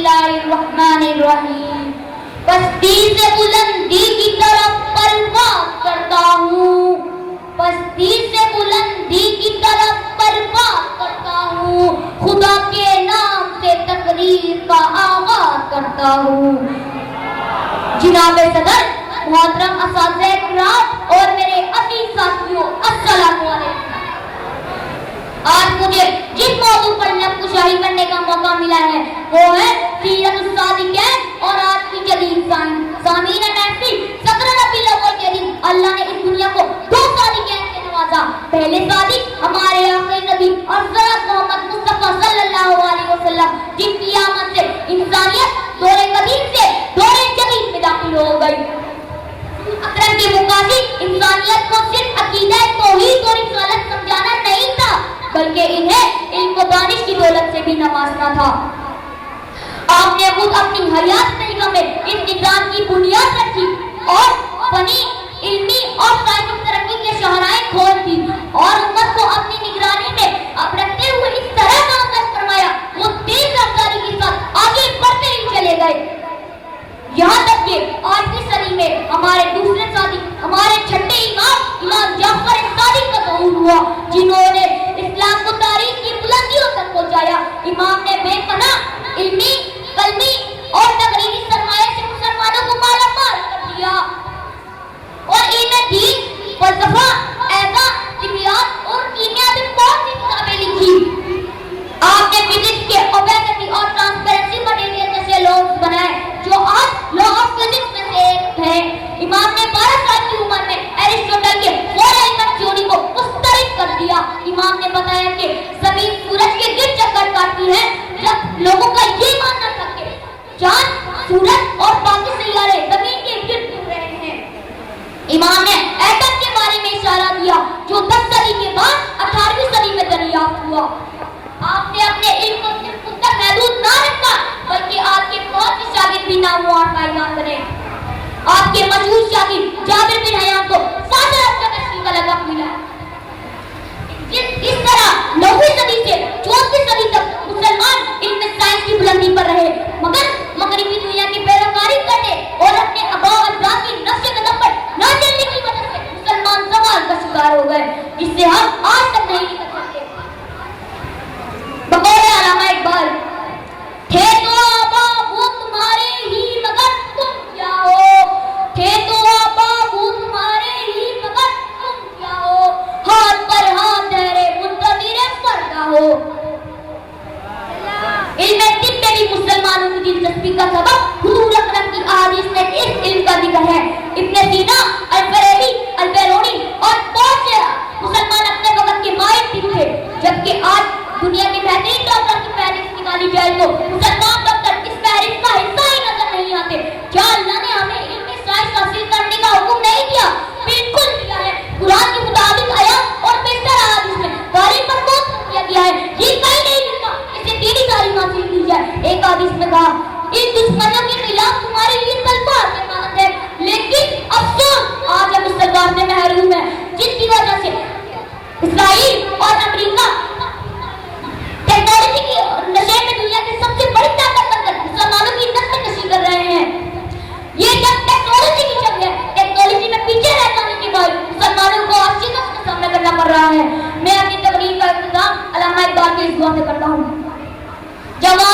बिस्मिल्लाहिर्रहमानिर्रहीम। पस्ती से बुलंदी की तरफ परवाज़ करता हूँ, पस्ती से बुलंदी की तरफ परवाज़ करता हूँ, खुदा के नाम से तकरीर का आगाज करता हूँ। जनाबे सदर, मोहतरम असातिज़े किराम और मेरे अजीज साथियों, अस्सलामु अलैकुम। आज मुझे जिस मौजू पर नक्शशाही करने का मौका मिला है वो है सीरत सादिक़ीन और आज की जदीद सामीन महफिल 17 रबीउल अव्वल के दिन अल्लाह ने इस दुनिया को दो सादिक़ीन से नवाजा। पहले सादिक़ हमारे आखिरी नबी और हज़रत मोहम्मद मुस्तफ़ा सल्लल्लाहु अलैहि वसल्लम, जिनकी आमद से इंसानियत दौरे कदीम से दौरे जदीद में दाखिल हो गई। अकरम के मुकासिद इंसानियत को सिर्फ अकीदा तौहीद और रिसालत समझाना नहीं था, बल्कि इन्हें इल्म व दानिश की दौलत से भी नवाजना था। आपने खुद अपनी हयात तरीका में इस निज़ाम की बुनियाद रखी और फनी, इल्मी और साइंसी तरक्की के शहराएं खोल दी और उम्मत को अपनी निगरानी में अब रखते हुए इस तरह का अमल फरमाया, वो तेज रफ्तारी के साथ आगे बढ़ते ही चले गए। यहाँ तक कि 8वीं सदी में हमारे दूसरे सादिक, हमारे छठे इमाम जाफर सादिक का ज़हूर हुआ, जिन्होंने इस्लाम को तारीख की बुलंदियों तक पहुंचाया। इमाम ने बेपनाह इल्मी, कलमी और तकरीरी सरमाए से मुसलमानों को मालामाल कर दिया और इनमें दीन, फलसफा, ऐसा, तिबियात और कीमिया में बहुत सी किताबें लिखी। आपने फिजिक्स के ओबेसिटी और ट्रांसपेरेंसी मटेरियल जैसे लॉज बनाए जो आज लॉ ऑफ फिजिक्स में से एक है। इमाम ने 12 साल की उम्र में एरिस्टोटल के फोर एलिमेंट थ्योरी को मुस्तरद कर दिया। इमाम ने बताया कि ज़मीन सूरज के गिर्द चक्कर काटती है, जब लोगों का ये मानना था कि चांद, सूरज और बाकी सितारे ज़मीन के गिर्द घूम रहे हैं। इमाम ने एटम के बारे में इशारा दिया जो 10 सदी के बाद 18वीं सदी में दरियाफ्त हुआ। आपने अपने इल्म को सिर्फ खुद तक महदूद ना रखा, बल्कि आपके बहुत से शागिर्द भी नामुआर कायनात बने। आपके मशहूर शागिर्द जाबिर बिन हयान को फादर ऑफ केमिस्ट्री का लक़ब मिला। इस तरह 9वीं सदी से 14वीं सदी तक मुसलमान इल्म साइंस की बुलंदी पर रहे, मगर मगरिबी दुनिया की पैरोकारी करने और अपने आबा और अजदाद की नक्शे कदम पर न चलने की वजह से मुसलमान ज़वाल का शिकार हो गए, जिससे हम आज तक नहीं निकल सकते। बकौल अल्लामा इकबाल, थे तो आबा वो तुम्हारे ही मगर तुम क्या हो, थे तो आबा वो तुम्हारे ही मगर तुम क्या हो, हाथ पर हाथ धरे मुंतज़िरे पर्दा हो। इल्म तिब में भी मुसलमानों की दिलचस्पी का सबब हुजूर अकरम की अहादीस में इस इल्म का जिक्र है। इब्न सीना, अल-फराबी, अल-बैरूनी और बहुत से मुसलमान अपने वक्त के माहिर तिब थे, जबकि आज दुनिया के बेहतरीन डॉक्टर की फहरिस्त निकाली जाए तो मुसलमान डॉक्टर इस फहरिस्त का हिस्सा ही नजर नहीं आते। क्या अल्लाह ने हमें इल्म साइंस हासिल करने का हुक्म नहीं दिया? बिल्कुल दिया है। कुरान के मुताबिक आयत और बेहतर हदीस में तारीफ पर बहुत किया गया है। ये कहीं नहीं लिखा इसे तेरी तारीफ हासिल की जाए। एक हदीस में कहा, इन दुश्मनों के खिलाफ तुम्हारे लिए तलवार के मानद है, लेकिन अफसोस आज हम इस तलवार से महरूम है, जिसकी वजह से इसराइल और अमेरिका टेक्नोलॉजी की नशे में दुनिया के सबसे बड़ी ताकत बनकर मुसलमानों की नस्ल कशी कर रहे हैं। ये जब टेक्नोलॉजी की जंग है, टेक्नोलॉजी में पीछे रह जाने के बाद मुसलमानों को आज शिकस्त का सामना करना पड़ रहा है। मैं अपनी तकरीर का इख्तिताम अल्लामा इकबाल के इस दुआ से करता हूँ। जमा